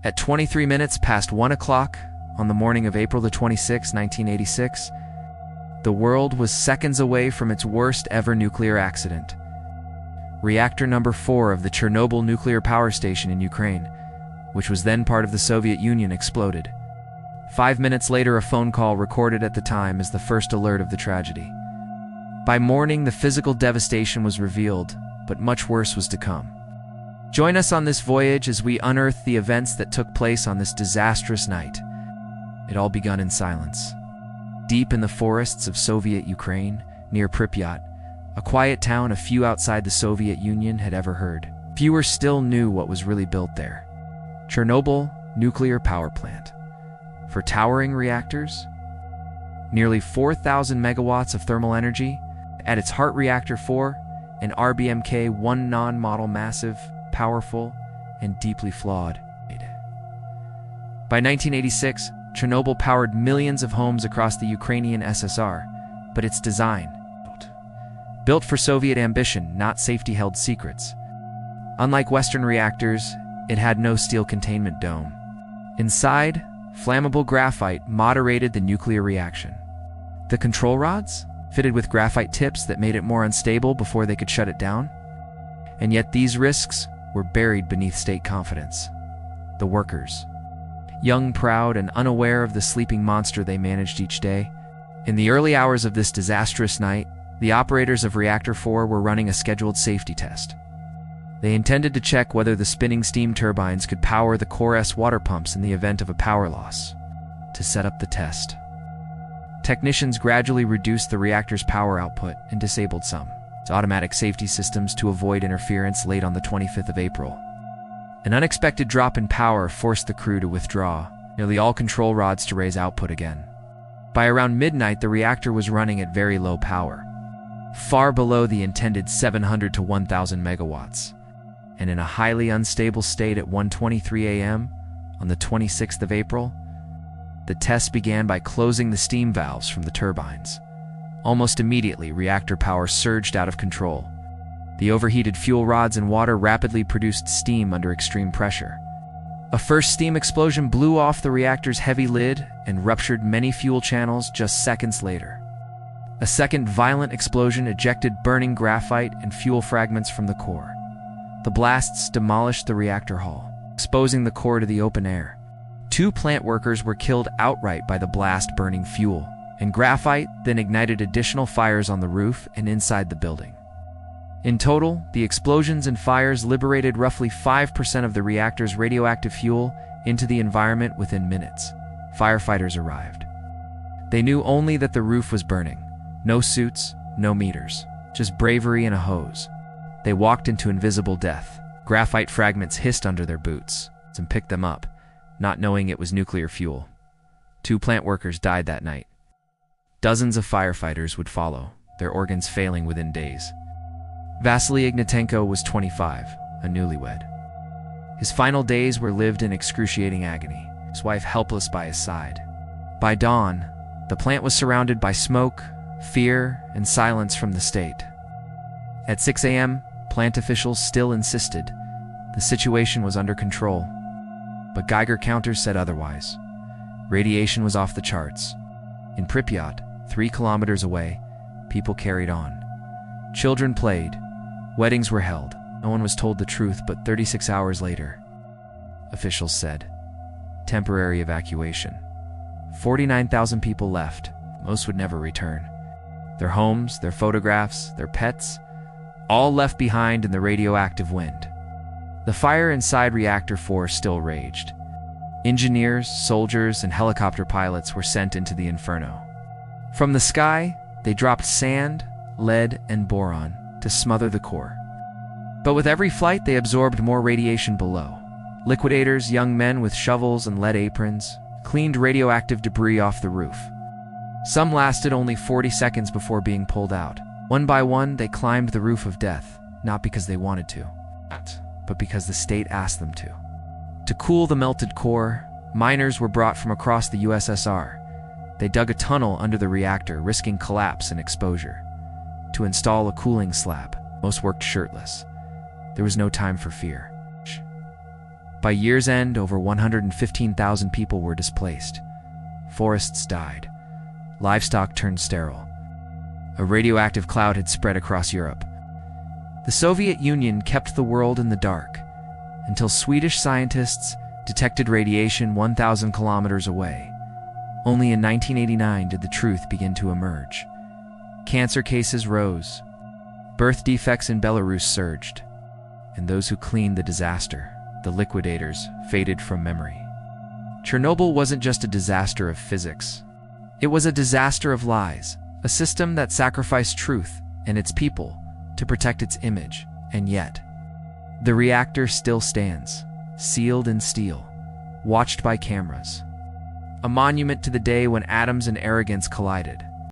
At 23 minutes past 1 o'clock on the morning of April the 26th, 1986, the world was seconds away from its worst ever nuclear accident. Reactor number 4 of the Chernobyl nuclear power station in Ukraine, which was then part of the Soviet Union, exploded. 5 minutes later, a phone call recorded at the time is the first alert of the tragedy. By morning, the physical devastation was revealed, but much worse was to come. Join us on this voyage as we unearth the events that took place on this disastrous night. It all begun in silence. Deep in the forests of Soviet Ukraine, near Pripyat, a quiet town a few outside the Soviet Union had ever heard. Fewer still knew what was really built there. Chernobyl nuclear power plant. For towering reactors, nearly 4,000 megawatts of thermal energy. At its heart, Reactor 4, an RBMK-1 non-model, massive, powerful, and deeply flawed. By 1986, Chernobyl powered millions of homes across the Ukrainian SSR, but its design, built for Soviet ambition, not safety-held secrets. Unlike Western reactors, it had no steel containment dome. Inside, flammable graphite moderated the nuclear reaction. The control rods, fitted with graphite tips that made it more unstable before they could shut it down. And yet these risks were buried beneath state confidence. The workers, young, proud, and unaware of the sleeping monster they managed each day. In the early hours of this disastrous night, the operators of Reactor 4 were running a scheduled safety test. They intended to check whether the spinning steam turbines could power the Core S water pumps in the event of a power loss. To set up the test, technicians gradually reduced the reactor's power output and disabled some its automatic safety systems to avoid interference. Late on the 25th of April, an unexpected drop in power forced the crew to withdraw nearly all control rods to raise output again. By around midnight, the reactor was running at very low power, far below the intended 700 to 1,000 megawatts, and in a highly unstable state. At 1:23 a.m. on the 26th of April, the test began by closing the steam valves from the turbines. Almost immediately, reactor power surged out of control. The overheated fuel rods and water rapidly produced steam under extreme pressure. A first steam explosion blew off the reactor's heavy lid and ruptured many fuel channels just seconds later. A second violent explosion ejected burning graphite and fuel fragments from the core. The blasts demolished the reactor hull, exposing the core to the open air. 2 plant workers were killed outright by the blast, burning fuel and graphite, then ignited additional fires on the roof and inside the building. In total, the explosions and fires liberated roughly 5% of the reactor's radioactive fuel into the environment within minutes. Firefighters arrived. They knew only that the roof was burning. No suits, no meters, just bravery and a hose. They walked into invisible death. Graphite fragments hissed under their boots and picked them up, not knowing it was nuclear fuel. 2 plant workers died that night. Dozens of firefighters would follow, their organs failing within days. Vasily Ignatenko was 25, a newlywed. His final days were lived in excruciating agony, his wife helpless by his side. By dawn, the plant was surrounded by smoke, fear, and silence from the state. At 6 a.m., plant officials still insisted the situation was under control, but Geiger counters said otherwise. Radiation was off the charts. In Pripyat, 3 kilometers away, people carried on. Children played. Weddings were held. No one was told the truth, but 36 hours later, officials said, temporary evacuation. 49,000 people left. Most would never return. Their homes, their photographs, their pets, all left behind in the radioactive wind. The fire inside Reactor 4 still raged. Engineers, soldiers, and helicopter pilots were sent into the inferno. From the sky, they dropped sand, lead, and boron to smother the core. But with every flight, they absorbed more radiation below. Liquidators, young men with shovels and lead aprons, cleaned radioactive debris off the roof. Some lasted only 40 seconds before being pulled out. One by one, they climbed the roof of death, not because they wanted to, but because the state asked them to. To cool the melted core, miners were brought from across the USSR. They dug a tunnel under the reactor, risking collapse and exposure. To install a cooling slab, most worked shirtless. There was no time for fear. By year's end, over 115,000 people were displaced. Forests died. Livestock turned sterile. A radioactive cloud had spread across Europe. The Soviet Union kept the world in the dark until Swedish scientists detected radiation 1,000 kilometers away. Only in 1989 did the truth begin to emerge. Cancer cases rose. Birth defects in Belarus surged. And those who cleaned the disaster, the liquidators, faded from memory. Chernobyl wasn't just a disaster of physics. It was a disaster of lies, a system that sacrificed truth and its people to protect its image. And yet, the reactor still stands, sealed in steel, watched by cameras. A monument to the day when atoms and arrogance collided.